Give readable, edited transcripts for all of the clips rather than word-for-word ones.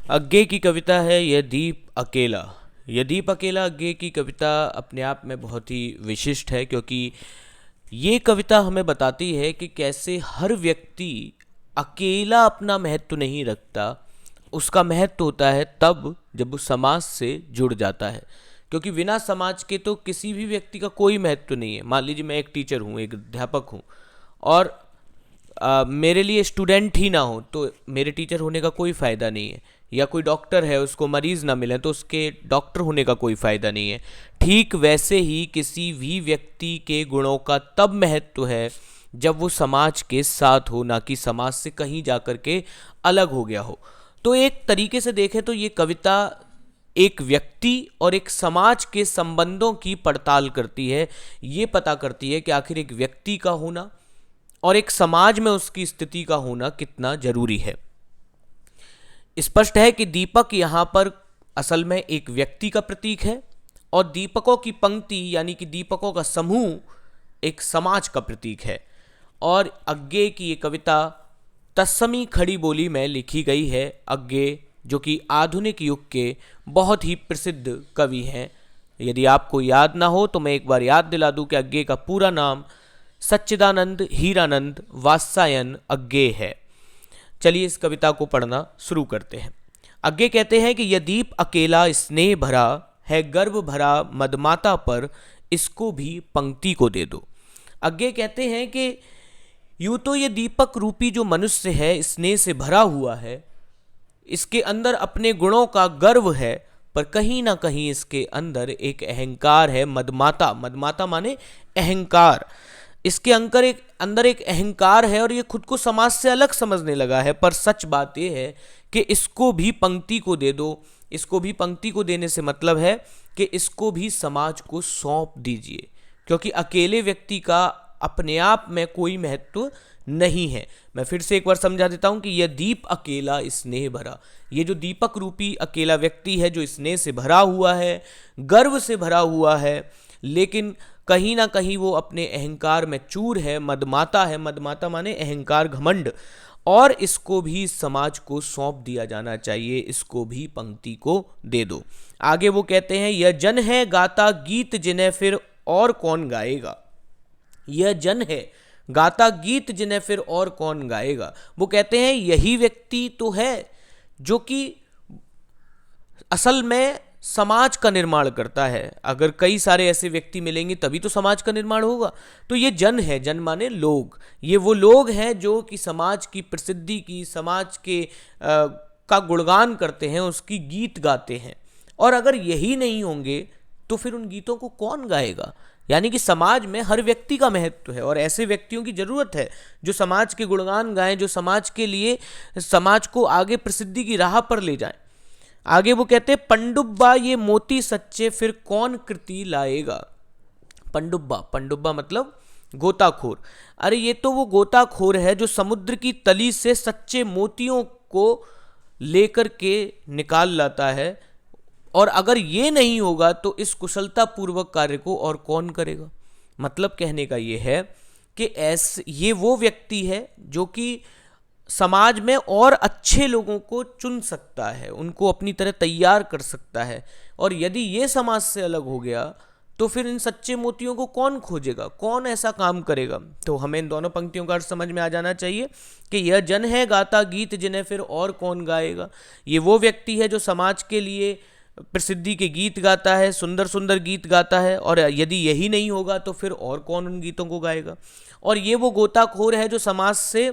अज्ञे की कविता है यह दीप अकेला। यह दीप अकेला अज्ञे की कविता अपने आप में बहुत ही विशिष्ट है, क्योंकि ये कविता हमें बताती है कि कैसे हर व्यक्ति अकेला अपना महत्व नहीं रखता। उसका महत्व होता है तब जब वो समाज से जुड़ जाता है, क्योंकि बिना समाज के तो किसी भी व्यक्ति का कोई महत्व नहीं है। मान लीजिए मैं एक टीचर हूँ, एक अध्यापक हूँ, और मेरे लिए स्टूडेंट ही ना हो तो मेरे टीचर होने का कोई फ़ायदा नहीं है। या कोई डॉक्टर है, उसको मरीज़ ना मिले तो उसके डॉक्टर होने का कोई फ़ायदा नहीं है। ठीक वैसे ही किसी भी व्यक्ति के गुणों का तब महत्व है जब वो समाज के साथ हो, ना कि समाज से कहीं जा कर के अलग हो गया हो। तो एक तरीके से देखें तो ये कविता एक व्यक्ति और एक समाज के संबंधों की पड़ताल करती है। ये पता करती है कि आखिर एक व्यक्ति का होना और एक समाज में उसकी स्थिति का होना कितना जरूरी है। स्पष्ट है कि दीपक यहाँ पर असल में एक व्यक्ति का प्रतीक है, और दीपकों की पंक्ति यानी कि दीपकों का समूह एक समाज का प्रतीक है। और अज्ञे की ये कविता तत्समी खड़ी बोली में लिखी गई है। अज्ञे जो कि आधुनिक युग के बहुत ही प्रसिद्ध कवि हैं। यदि आपको याद ना हो तो मैं एक बार याद दिला दूं कि अज्ञे का पूरा नाम सच्चिदानंद हीरानंद वात्स्यायन अज्ञे है। चलिए इस कविता को पढ़ना शुरू करते हैं। अज्ञे कहते हैं कि यह दीप अकेला स्नेह भरा है, गर्भ भरा मदमाता पर इसको भी पंक्ति को दे दो। अज्ञे कहते हैं कि यूं तो ये दीपक रूपी जो मनुष्य है स्नेह से भरा हुआ है, इसके अंदर अपने गुणों का गर्व है, पर कहीं ना कहीं इसके अंदर एक अहंकार है। मदमाता, मदमाता माने अहंकार। इसके अंदर एक अहंकार है और ये खुद को समाज से अलग समझने लगा है। पर सच बात यह है कि इसको भी पंक्ति को दे दो। इसको भी पंक्ति को देने से मतलब है कि इसको भी समाज को सौंप दीजिए, क्योंकि अकेले व्यक्ति का अपने आप में कोई महत्व नहीं है। मैं फिर से एक बार समझा देता हूं कि यह दीप अकेला स्नेह भरा, ये जो दीपक रूपी अकेला व्यक्ति है जो स्नेह से भरा हुआ है, गर्व से भरा हुआ है, लेकिन कहीं ना कहीं वो अपने अहंकार में चूर है, मदमाता है। मदमाता माने अहंकार, घमंड। और इसको भी समाज को सौंप दिया जाना चाहिए, इसको भी पंक्ति को दे दो। आगे वो कहते हैं यह जन है गाता गीत जिन्हें फिर और कौन गाएगा। यह जन है गाता गीत जिन्हें फिर और कौन गाएगा। वो कहते हैं यही व्यक्ति तो है जो कि असल में समाज का निर्माण करता है। अगर कई सारे ऐसे व्यक्ति मिलेंगे तभी तो समाज का निर्माण होगा। तो ये जन है, जन माने लोग। ये वो लोग हैं जो कि समाज की प्रसिद्धि की, समाज के का गुणगान करते हैं, उसकी गीत गाते हैं। और अगर यही नहीं होंगे तो फिर उन गीतों को कौन गाएगा। यानी कि समाज में हर व्यक्ति का महत्व है और ऐसे व्यक्तियों की जरूरत है जो समाज के गुणगान गाएं, जो समाज के लिए, समाज को आगे प्रसिद्धि की राह पर ले जाएं। आगे वो कहते हैं पंडुब्बा ये मोती सच्चे फिर कौन कृति लाएगा। पंडुब्बा, पंडुब्बा मतलब गोताखोर। अरे ये तो वो गोताखोर है जो समुद्र की तली से सच्चे मोतियों को लेकर के निकाल लाता है, और अगर ये नहीं होगा तो इस कुशलता पूर्वक कार्य को और कौन करेगा। मतलब कहने का ये है कि ये वो व्यक्ति है जो कि समाज में और अच्छे लोगों को चुन सकता है, उनको अपनी तरह तैयार कर सकता है। और यदि ये समाज से अलग हो गया तो फिर इन सच्चे मोतियों को कौन खोजेगा, कौन ऐसा काम करेगा। तो हमें इन दोनों पंक्तियों का अर्थ समझ में आ जाना चाहिए कि यह जन है गाता गीत जिन्हें फिर और कौन गाएगा। ये वो व्यक्ति है जो समाज के लिए प्रसिद्धि के गीत गाता है, सुंदर सुंदर गीत गाता है, और यदि यही नहीं होगा तो फिर और कौन उन गीतों को गाएगा। और ये वो गोताखोर है जो समाज से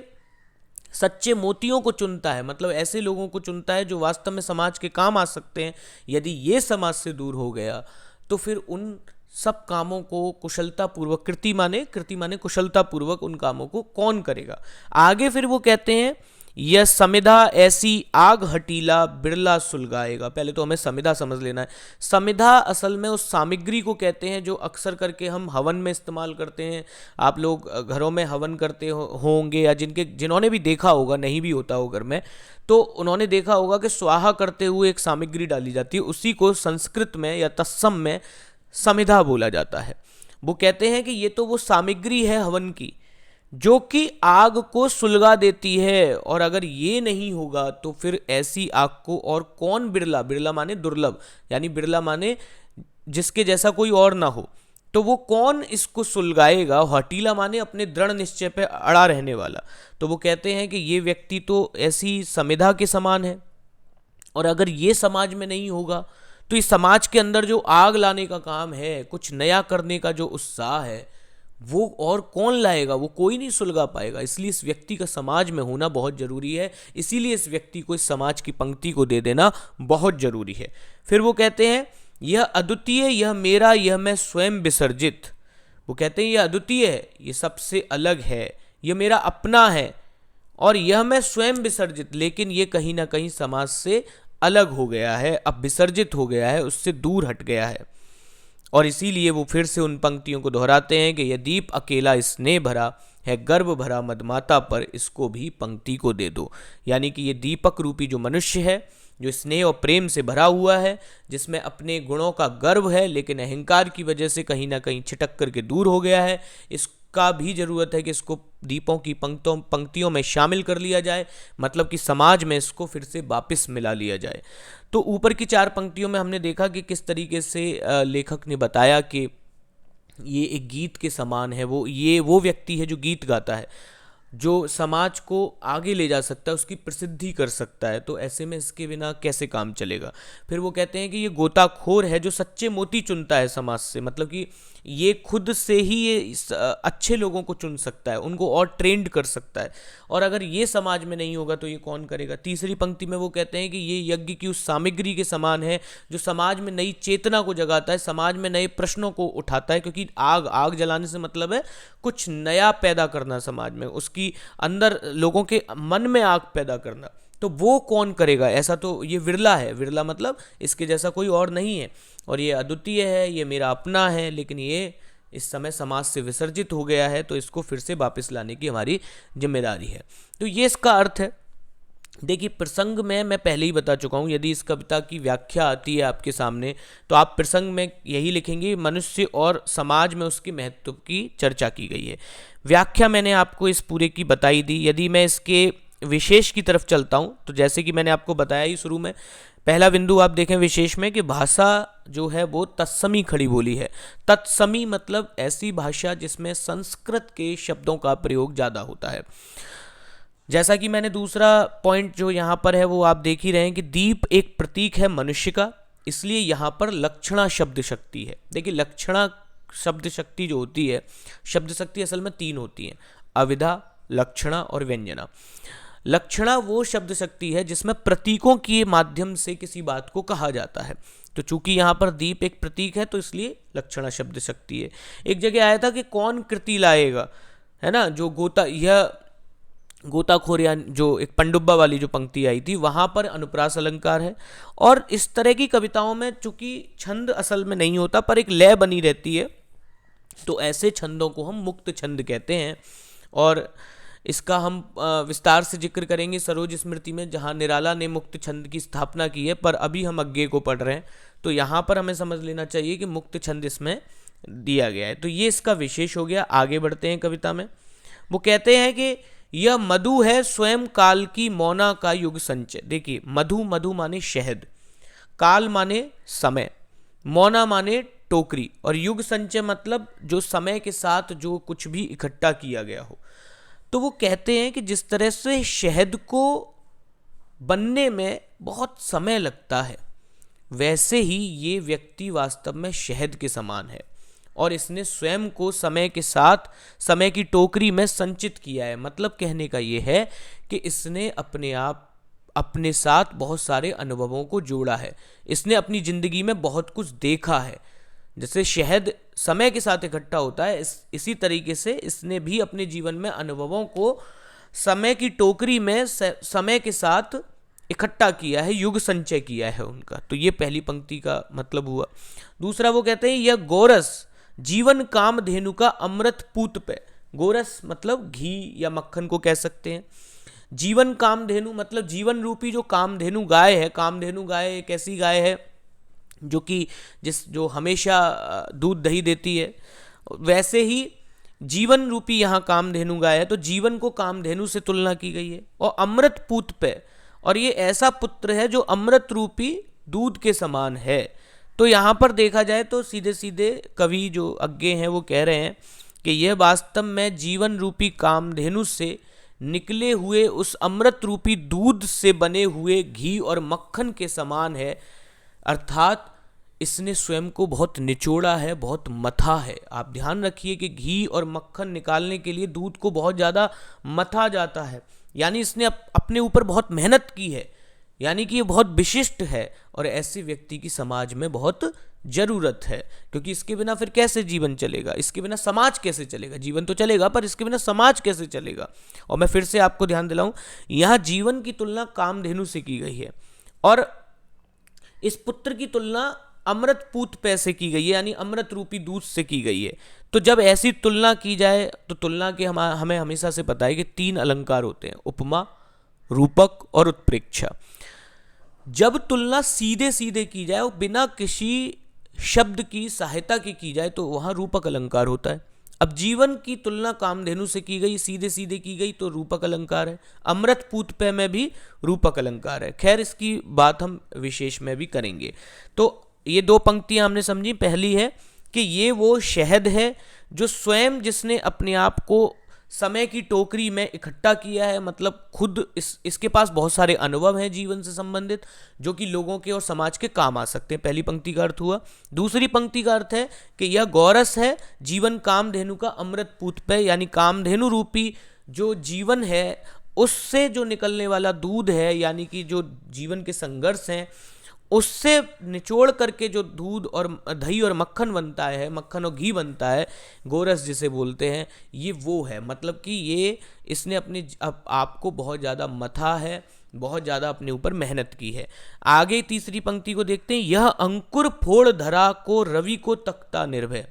सच्चे मोतियों को चुनता है, मतलब ऐसे लोगों को चुनता है जो वास्तव में समाज के काम आ सकते हैं। यदि ये समाज से दूर हो गया तो फिर उन सब कामों को कुशलता पूर्वक, कृति माने कुशलता पूर्वक उन कामों को कौन करेगा। आगे फिर वो कहते हैं यह समिधा ऐसी आग हटीला बिरला सुलगाएगा। पहले तो हमें समिधा समझ लेना है। समिधा असल में उस सामग्री को कहते हैं जो अक्सर करके हम हवन में इस्तेमाल करते हैं। आप लोग घरों में हवन करते होंगे, या जिन्होंने भी देखा होगा, नहीं भी होता हो घर में, तो उन्होंने देखा होगा कि स्वाहा करते हुए एक सामग्री डाली जाती है, उसी को संस्कृत में या तत्सम में समिधा बोला जाता है। वो कहते हैं कि ये तो वो सामग्री है हवन की जो कि आग को सुलगा देती है। और अगर ये नहीं होगा तो फिर ऐसी आग को और कौन, बिरला, बिरला माने दुर्लभ, यानी बिरला माने जिसके जैसा कोई और ना हो, तो वो कौन इसको सुलगाएगा। हठीला माने अपने दृढ़ निश्चय पे अड़ा रहने वाला। तो वो कहते हैं कि ये व्यक्ति तो ऐसी समिधा के समान है, और अगर ये समाज में नहीं होगा तो इस समाज के अंदर जो आग लाने का काम है, कुछ नया करने का जो उत्साह है, वो और कौन लाएगा, वो कोई नहीं सुलगा पाएगा। इसलिए इस व्यक्ति का समाज में होना बहुत जरूरी है। इसीलिए इस व्यक्ति को इस समाज की पंक्ति को दे देना बहुत जरूरी है। फिर वो कहते हैं यह अद्वितीय, यह मेरा, यह मैं स्वयं विसर्जित। वो कहते हैं यह अद्वितीय है, ये सबसे अलग है, यह मेरा अपना है, और यह मैं स्वयं विसर्जित, लेकिन ये कहीं ना कहीं समाज से अलग हो गया है, अब विसर्जित हो गया है, उससे दूर हट गया है। और इसीलिए वो फिर से उन पंक्तियों को दोहराते हैं कि यह दीप अकेला स्नेह भरा है, गर्भ भरा मदमाता पर, इसको भी पंक्ति को दे दो। यानी कि ये दीपक रूपी जो मनुष्य है, जो स्नेह और प्रेम से भरा हुआ है, जिसमें अपने गुणों का गर्व है, लेकिन अहंकार की वजह से कहीं ना कहीं छिटक करके दूर हो गया है, इसका भी जरूरत है कि इसको दीपों की पंक्तियों में शामिल कर लिया जाए, मतलब कि समाज में इसको फिर से वापस मिला लिया जाए। तो ऊपर की 4 पंक्तियों में हमने देखा कि किस तरीके से लेखक ने बताया कि ये एक गीत के समान है। वो व्यक्ति है जो गीत गाता है, जो समाज को आगे ले जा सकता है, उसकी प्रसिद्धि कर सकता है। तो ऐसे में इसके बिना कैसे काम चलेगा। फिर वो कहते हैं कि ये गोताखोर है जो सच्चे मोती चुनता है समाज से, मतलब कि ये खुद से ही ये अच्छे लोगों को चुन सकता है, उनको और ट्रेंड कर सकता है, और अगर ये समाज में नहीं होगा तो ये कौन करेगा। तीसरी पंक्ति में वो कहते हैं कि ये यज्ञ की उस सामग्री के समान है जो समाज में नई चेतना को जगाता है, समाज में नए प्रश्नों को उठाता है, क्योंकि आग जलाने से मतलब है कुछ नया पैदा करना समाज में, उसकी अंदर लोगों के मन में आग पैदा करना। तो वो कौन करेगा, ऐसा तो ये विरला है, विरला मतलब इसके जैसा कोई और नहीं है, और ये अद्वितीय है, ये मेरा अपना है, लेकिन ये इस समय समाज से विसर्जित हो गया है, तो इसको फिर से वापस लाने की हमारी जिम्मेदारी है। तो ये इसका अर्थ है। देखिए, प्रसंग में मैं पहले ही बता चुका हूँ, यदि इस कविता की व्याख्या आती है आपके सामने तो आप प्रसंग में यही लिखेंगे मनुष्य और समाज में उसके महत्व की चर्चा की गई है। व्याख्या मैंने आपको इस पूरे की बताई दी। यदि मैं इसके विशेष की तरफ चलता हूँ तो जैसे कि मैंने आपको बताया ही शुरू में, पहला बिंदु आप देखें विशेष में कि भाषा जो है वो तत्समी खड़ी बोली है। तत्समी मतलब ऐसी भाषा जिसमें संस्कृत के शब्दों का प्रयोग ज़्यादा होता है। जैसा कि मैंने दूसरा पॉइंट जो यहाँ पर है वो आप देख ही रहे हैं कि दीप एक प्रतीक है मनुष्य का, इसलिए यहाँ पर लक्षणा शब्द शक्ति है। देखिए, लक्षणा शब्द शक्ति जो होती है, शब्द शक्ति असल में 3 होती है, अविधा, लक्षणा और व्यंजना। लक्षणा वो शब्द शक्ति है जिसमें प्रतीकों के माध्यम से किसी बात को कहा जाता है। तो चूंकि यहाँ पर दीप एक प्रतीक है तो इसलिए लक्षणा शब्द शक्ति है। एक जगह आया था कि कौन कृति लाएगा, है ना, जो गोताखोर या जो एक पंडुब्बा वाली जो पंक्ति आई थी, वहां पर अनुप्रास अलंकार है। और इस तरह की कविताओं में चूंकि छंद असल में नहीं होता पर एक लय बनी रहती है, तो ऐसे छंदों को हम मुक्त छंद कहते हैं। और इसका हम विस्तार से जिक्र करेंगे सरोज स्मृति में, जहाँ निराला ने मुक्त छंद की स्थापना की है, पर अभी हम अज्ञे को पढ़ रहे हैं, तो यहाँ पर हमें समझ लेना चाहिए कि मुक्त छंद इसमें दिया गया है। तो ये इसका विशेष हो गया। आगे बढ़ते हैं कविता में। वो कहते हैं कि यह मधु है स्वयं काल की मौना का युग संचय। देखिए, मधु, मधु माने शहद, काल माने समय, मौना माने टोकरी, और युग संचय मतलब जो समय के साथ जो कुछ भी इकट्ठा किया गया हो। तो वो कहते हैं कि जिस तरह से शहद को बनने में बहुत समय लगता है, वैसे ही ये व्यक्ति वास्तव में शहद के समान है, और इसने स्वयं को समय के साथ समय की टोकरी में संचित किया है। मतलब कहने का ये है कि इसने अपने साथ बहुत सारे अनुभवों को जोड़ा है, इसने अपनी जिंदगी में बहुत कुछ देखा है। जैसे शहद समय के साथ इकट्ठा होता है, इसी तरीके से इसने भी अपने जीवन में अनुभवों को समय की टोकरी में समय के साथ इकट्ठा किया है, युग संचय किया है उनका। तो ये पहली पंक्ति का मतलब हुआ। दूसरा वो कहते हैं यह गोरस जीवन काम धेनु का अमृत पूत पे। गोरस मतलब घी या मक्खन को कह सकते हैं। जीवन कामधेनु मतलब जीवन रूपी जो कामधेनु गाय है। कामधेनु गाय एक ऐसी गाय है जो हमेशा दूध दही देती है। वैसे ही जीवन रूपी यहाँ कामधेनु गाय है, तो जीवन को कामधेनु से तुलना की गई है। और अमृत पूत पे, और ये ऐसा पुत्र है जो अमृत रूपी दूध के समान है। तो यहाँ पर देखा जाए तो सीधे सीधे कवि जो अज्ञे हैं वो कह रहे हैं कि यह वास्तव में जीवन रूपी कामधेनु से निकले हुए उस अमृत रूपी दूध से बने हुए घी और मक्खन के समान है, अर्थात इसने स्वयं को बहुत निचोड़ा है, बहुत मथा है। आप ध्यान रखिए कि घी और मक्खन निकालने के लिए दूध को बहुत ज़्यादा मथा जाता है, यानी इसने अपने ऊपर बहुत मेहनत की है, यानी कि ये बहुत विशिष्ट है। और ऐसे व्यक्ति की समाज में बहुत जरूरत है, क्योंकि इसके बिना फिर कैसे जीवन चलेगा, इसके बिना समाज कैसे चलेगा। जीवन तो चलेगा पर इसके बिना समाज कैसे चलेगा। और मैं फिर से आपको ध्यान दिलाऊं, यहाँ जीवन की तुलना कामधेनु से की गई है और इस पुत्र की तुलना अमृत पूत पे से की गई है, यानी अमृत रूपी दूध से की गई है। तो जब ऐसी तुलना की जाए तो तुलना के हमें हमेशा से पता है कि 3 अलंकार होते हैं, उपमा, रूपक और उत्प्रेक्षा। जब तुलना सीधे सीधे की जाए और बिना किसी शब्द की सहायता की जाए तो वहां रूपक अलंकार होता है। अब जीवन की तुलना कामधेनु से की गई, सीधे सीधे की गई, तो रूपक अलंकार है। अमृत पूत पे में भी रूपक अलंकार है। खैर, इसकी बात हम विशेष में भी करेंगे। तो ये 2 पंक्तियां हमने समझी। पहली है कि ये वो शहद है जो स्वयं जिसने अपने आप को समय की टोकरी में इकट्ठा किया है, मतलब खुद इसके पास बहुत सारे अनुभव हैं जीवन से संबंधित जो कि लोगों के और समाज के काम आ सकते हैं। पहली पंक्ति का अर्थ हुआ। दूसरी पंक्ति का अर्थ है कि यह गौरस है जीवन कामधेनु का अमृत पूत पे, यानी कामधेनु रूपी जो जीवन है उससे जो निकलने वाला दूध है, यानी कि जो जीवन के संघर्ष हैं उससे निचोड़ करके जो दूध और दही और मक्खन बनता है, मक्खन और घी बनता है, गोरस जिसे बोलते हैं, ये वो है। मतलब कि ये इसने अपने आपको बहुत ज़्यादा मथा है, बहुत ज़्यादा अपने ऊपर मेहनत की है। आगे तीसरी पंक्ति को देखते हैं। यह अंकुर फोड़ धरा को रवि को तख्ता निर्भय।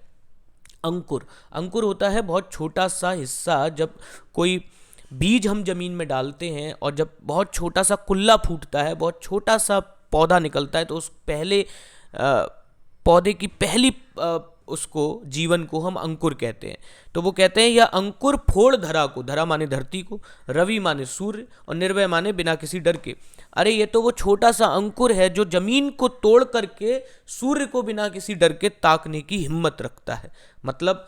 अंकुर होता है बहुत छोटा सा हिस्सा। जब कोई बीज हम जमीन में डालते हैं और जब बहुत छोटा सा कुल्ला फूटता है, बहुत छोटा सा पौधा निकलता है, तो उस पहले पौधे की पहली उसको जीवन को हम अंकुर कहते हैं। तो वो कहते हैं यह अंकुर फोड़ धरा को, धरा माने धरती को, रवि माने सूर्य और निर्भय माने बिना किसी डर के। अरे ये तो वो छोटा सा अंकुर है जो जमीन को तोड़ करके सूर्य को बिना किसी डर के ताकने की हिम्मत रखता है। मतलब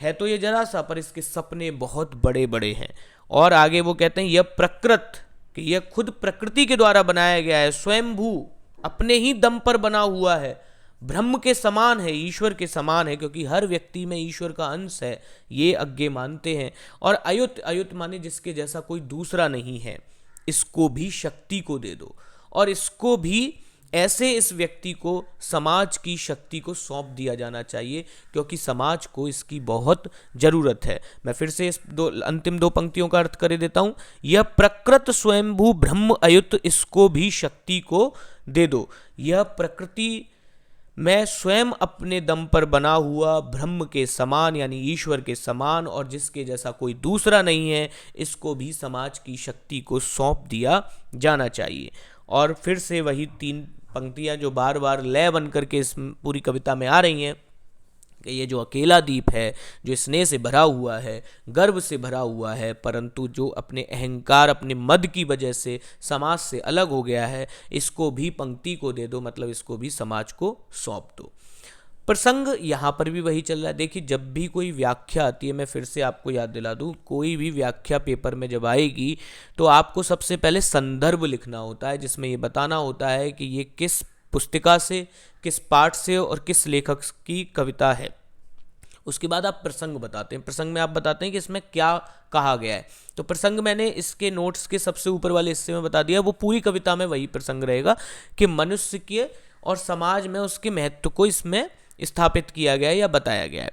है तो ये जरा सा, पर इसके सपने बहुत बड़े बड़े हैं। और आगे वो कहते हैं यह प्रकृत, कि यह खुद प्रकृति के द्वारा बनाया गया है, स्वयंभू अपने ही दम पर बना हुआ है, ब्रह्म के समान है, ईश्वर के समान है, क्योंकि हर व्यक्ति में ईश्वर का अंश है, ये अज्ञे मानते हैं। और अयुत माने जिसके जैसा कोई दूसरा नहीं है, इसको भी शक्ति को दे दो, और इसको भी ऐसे इस व्यक्ति को समाज की शक्ति को सौंप दिया जाना चाहिए, क्योंकि समाज को इसकी बहुत जरूरत है। मैं फिर से इस अंतिम 2 पंक्तियों का अर्थ कर देता हूं। यह प्रकृत स्वयंभू ब्रह्म अयुत, इसको भी शक्ति को दे दो। यह प्रकृति में स्वयं अपने दम पर बना हुआ ब्रह्म के समान, यानी ईश्वर के समान, और जिसके जैसा कोई दूसरा नहीं है, इसको भी समाज की शक्ति को सौंप दिया जाना चाहिए। और फिर से वही 3 पंक्तियां जो बार बार लय बन करके इस पूरी कविता में आ रही हैं कि ये जो अकेला दीप है, जो स्नेह से भरा हुआ है, गर्व से भरा हुआ है, परंतु जो अपने अहंकार, अपने मद की वजह से समाज से अलग हो गया है, इसको भी पंक्ति को दे दो, मतलब इसको भी समाज को सौंप दो। प्रसंग यहाँ पर भी वही चल रहा है। देखिए, जब भी कोई व्याख्या आती है, मैं फिर से आपको याद दिला दूँ, कोई भी व्याख्या पेपर में जब आएगी तो आपको सबसे पहले संदर्भ लिखना होता है, जिसमें ये बताना होता है कि ये किस पुस्तिका से, किस पाठ से और किस लेखक की कविता है। उसके बाद आप प्रसंग बताते हैं। प्रसंग में आप बताते हैं कि इसमें क्या कहा गया है। तो प्रसंग मैंने इसके नोट्स के सबसे ऊपर वाले हिस्से में बता दिया, वो पूरी कविता में वही प्रसंग रहेगा कि मनुष्य के और समाज में उसके महत्व को इसमें स्थापित किया गया है या बताया गया है।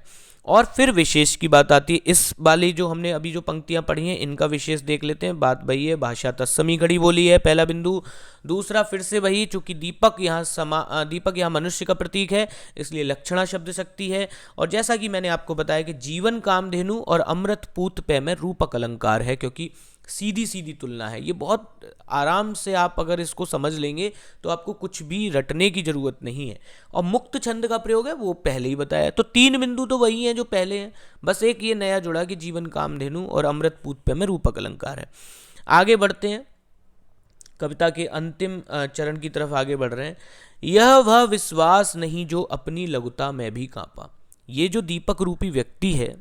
और फिर विशेष की बात आती है। इस वाली जो हमने अभी जो पंक्तियां पढ़ी हैं, इनका विशेष देख लेते हैं। बात वही है, भाषा तत्समी घड़ी बोली है, पहला बिंदु। दूसरा, फिर से वही, चूंकि दीपक यहाँ मनुष्य का प्रतीक है, इसलिए लक्षणा शब्द शक्ति है। और जैसा कि मैंने आपको बताया कि जीवन कामधेनु और अमृत पूत पे में रूपक अलंकार है, क्योंकि सीधी सीधी तुलना है। ये बहुत आराम से आप अगर इसको समझ लेंगे तो आपको कुछ भी रटने की जरूरत नहीं है। और मुक्त छंद का प्रयोग है वो पहले ही बताया, तो 3 बिंदु तो वही हैं जो पहले हैं, बस एक ये नया जुड़ा कि जीवन कामधेनु और अमृत पूत में रूपक अलंकार है। आगे बढ़ते हैं, कविता के अंतिम चरण की तरफ आगे बढ़ रहे हैं। यह वह विश्वास नहीं जो अपनी लघुता में भी कांपा। ये जो दीपक रूपी व्यक्ति है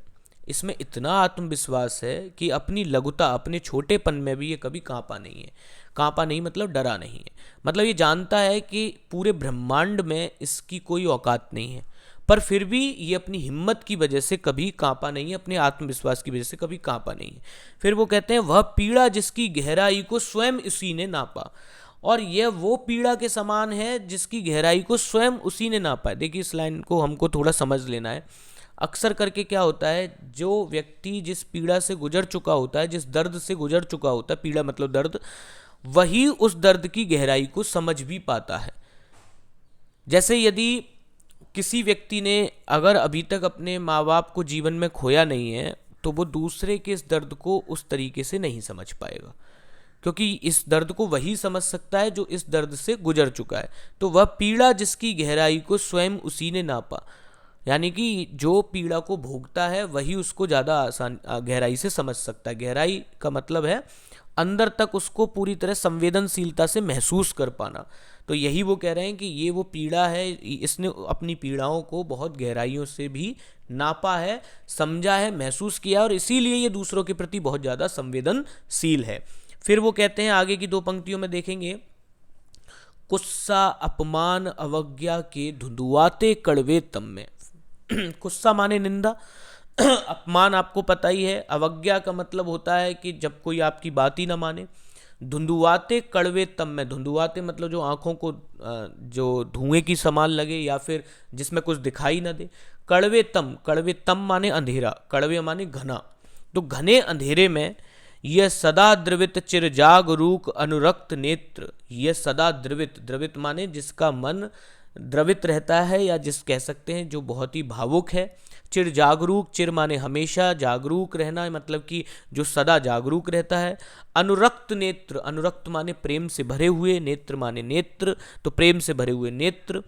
इसमें इतना आत्मविश्वास है कि अपनी लघुता, अपने छोटेपन में भी ये कभी कांपा नहीं है। कांपा नहीं मतलब डरा नहीं है, मतलब ये जानता है कि पूरे ब्रह्मांड में इसकी कोई औकात नहीं है, पर फिर भी ये अपनी हिम्मत की वजह से कभी कांपा नहीं है, अपने आत्मविश्वास की वजह से कभी कांपा नहीं है। फिर वो कहते हैं वह पीड़ा जिसकी गहराई को स्वयं उसी ने नापा, और यह वो पीड़ा के समान है जिसकी गहराई को स्वयं उसी ने नापा है। देखिए इस लाइन को हमको थोड़ा समझ लेना है। अक्सर करके क्या होता है, जो व्यक्ति जिस पीड़ा से गुजर चुका होता है, जिस दर्द से गुजर चुका होता है, पीड़ा मतलब दर्द, वही उस दर्द की गहराई को समझ भी पाता है। जैसे यदि किसी व्यक्ति ने अगर अभी तक अपने माँ बाप को जीवन में खोया नहीं है तो वो दूसरे के इस दर्द को उस तरीके से नहीं समझ पाएगा, क्योंकि इस दर्द को वही समझ सकता है जो इस दर्द से गुजर चुका है। तो वह पीड़ा जिसकी गहराई को स्वयं उसी ने नापा, यानी कि जो पीड़ा को भोगता है वही उसको ज़्यादा आसान गहराई से समझ सकता है। गहराई का मतलब है अंदर तक उसको पूरी तरह संवेदनशीलता से महसूस कर पाना। तो यही वो कह रहे हैं कि ये वो पीड़ा है, इसने अपनी पीड़ाओं को बहुत गहराइयों से भी नापा है, समझा है, महसूस किया, और इसीलिए ये दूसरों के प्रति बहुत ज़्यादा संवेदनशील है। फिर वो कहते हैं आगे की 2 पंक्तियों में देखेंगे, गुस्सा अपमान अवज्ञा के धुंधुआते कड़वे तम में। गुस्सा माने निंदा, अपमान आपको पता ही है, अवज्ञा का मतलब होता है कि जब कोई आपकी बात ही ना माने। धुंधुआते कड़वे तम में, धुंधुआते मतलब जो आंखों को जो धुएं की समान लगे या फिर जिसमें कुछ दिखाई ना दे। कड़वे तम माने अंधेरा, कड़वे माने घना। तो घने अंधेरे में यह सदा द्रवित चिरजाग रूक अनुरक्त नेत्र, यह सदा द्रवित, द्रवित माने जिसका मन द्रवित रहता है या जिस कह सकते हैं जो बहुत ही भावुक है। चिर जागरूक, चिर माने हमेशा, जागरूक रहना मतलब कि जो सदा जागरूक रहता है। अनुरक्त नेत्र, अनुरक्त माने प्रेम से भरे हुए, नेत्र माने नेत्र, तो प्रेम से भरे हुए नेत्र।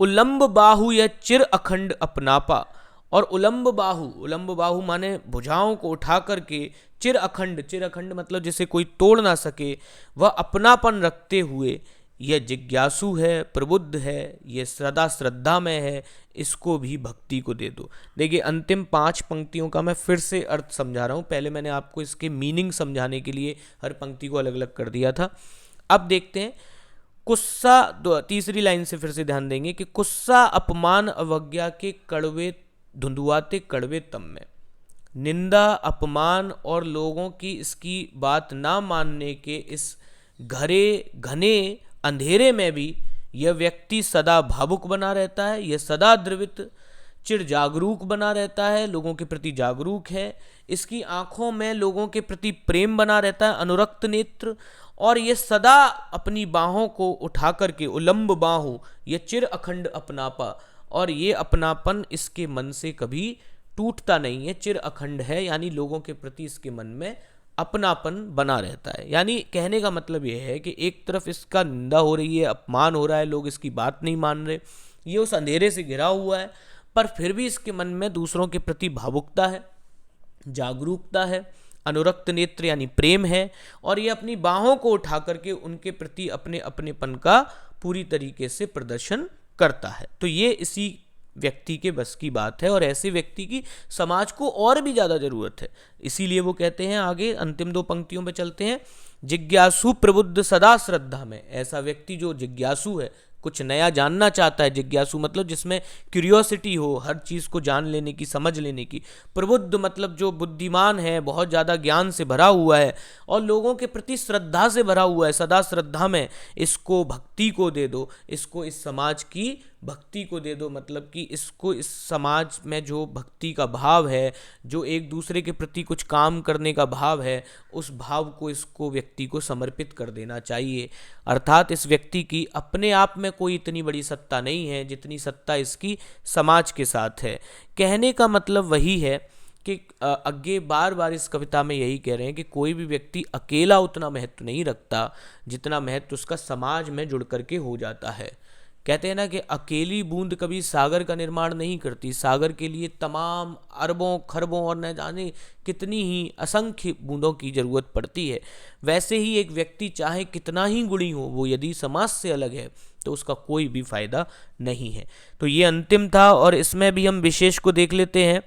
उलंब बाहु या चिर अखंड अपनापा, और उलंब बाहु माने भुजाओं को उठा करके, चिर अखंड मतलब जिसे कोई तोड़ ना सके, वह अपनापन रखते हुए यह जिज्ञासु है, प्रबुद्ध है, यह सदा श्रद्धा में है, इसको भी भक्ति को दे दो। देखिए अंतिम 5 पंक्तियों का मैं फिर से अर्थ समझा रहा हूँ, पहले मैंने आपको इसके मीनिंग समझाने के लिए हर पंक्ति को अलग अलग कर दिया था। अब देखते हैं गुस्सा, तीसरी लाइन से फिर से ध्यान देंगे कि गुस्सा अपमान अवज्ञा के कड़वे धुंधुआते कड़वे तम में, निंदा अपमान और लोगों की इसकी बात ना मानने के इस घने अंधेरे में भी यह व्यक्ति सदा भावुक बना रहता है, यह सदा द्रवित चिर जागरूक बना रहता है, लोगों के प्रति जागरूक है, इसकी आंखों में लोगों के प्रति प्रेम बना रहता है, अनुरक्त नेत्र, और यह सदा अपनी बाहों को उठा करके, उलंब बाहु, यह चिर अखंड अपनापा, और ये अपनापन इसके मन से कभी टूटता नहीं है, चिर अखंड है, यानी लोगों के प्रति इसके मन में अपनापन बना रहता है। यानी कहने का मतलब यह है कि एक तरफ इसका निंदा हो रही है, अपमान हो रहा है, लोग इसकी बात नहीं मान रहे, ये उस अंधेरे से घिरा हुआ है, पर फिर भी इसके मन में दूसरों के प्रति भावुकता है, जागरूकता है, अनुरक्त नेत्र यानी प्रेम है, और ये अपनी बाहों को उठा करके उनके प्रति अपने अपनेपन का पूरी तरीके से प्रदर्शन करता है। तो ये इसी व्यक्ति के बस की बात है, और ऐसे व्यक्ति की समाज को और भी ज़्यादा ज़रूरत है। इसीलिए वो कहते हैं आगे अंतिम 2 पंक्तियों पे चलते हैं, जिज्ञासु प्रबुद्ध सदा श्रद्धा में। ऐसा व्यक्ति जो जिज्ञासु है, कुछ नया जानना चाहता है, जिज्ञासु मतलब जिसमें क्यूरियोसिटी हो, हर चीज़ को जान लेने की, समझ लेने की। प्रबुद्ध मतलब जो बुद्धिमान है, बहुत ज़्यादा ज्ञान से भरा हुआ है और लोगों के प्रति श्रद्धा से भरा हुआ है, सदा श्रद्धा में। इसको भक्ति को दे दो, इसको इस समाज की भक्ति को दे दो, मतलब कि इसको इस समाज में जो भक्ति का भाव है, जो एक दूसरे के प्रति कुछ काम करने का भाव है, उस भाव को इसको व्यक्ति को समर्पित कर देना चाहिए। अर्थात इस व्यक्ति की अपने आप में कोई इतनी बड़ी सत्ता नहीं है जितनी सत्ता इसकी समाज के साथ है। कहने का मतलब वही है कि आगे बार बार इस कविता में यही कह रहे हैं कि कोई भी व्यक्ति अकेला उतना महत्व नहीं रखता जितना महत्व उसका समाज में जुड़ करके हो जाता है। कहते हैं ना कि अकेली बूंद कभी सागर का निर्माण नहीं करती, सागर के लिए तमाम अरबों खरबों और न जाने कितनी ही असंख्य बूंदों की जरूरत पड़ती है। वैसे ही एक व्यक्ति चाहे कितना ही गुणी हो, वो यदि समाज से अलग है तो उसका कोई भी फायदा नहीं है। तो ये अंतिम था और इसमें भी हम विशेष को देख लेते हैं।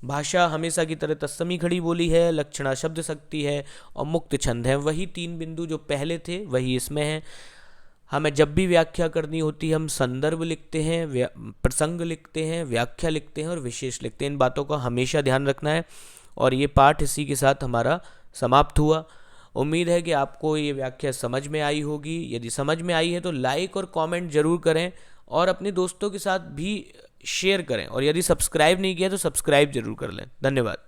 भाषा हमेशा की तरह तत्समी खड़ी बोली है, लक्षणा शब्द शक्ति है और मुक्त छंद है। वही तीन बिंदु जो पहले थे वही इसमें है। हमें जब भी व्याख्या करनी होती है हम संदर्भ लिखते हैं, प्रसंग लिखते हैं, व्याख्या लिखते हैं और विशेष लिखते हैं। इन बातों का हमेशा ध्यान रखना है। और ये पाठ इसी के साथ हमारा समाप्त हुआ। उम्मीद है कि आपको ये व्याख्या समझ में आई होगी। यदि समझ में आई है तो लाइक और कमेंट जरूर करें और अपने दोस्तों के साथ भी शेयर करें। और यदि सब्सक्राइब नहीं किया तो सब्सक्राइब जरूर कर लें। धन्यवाद।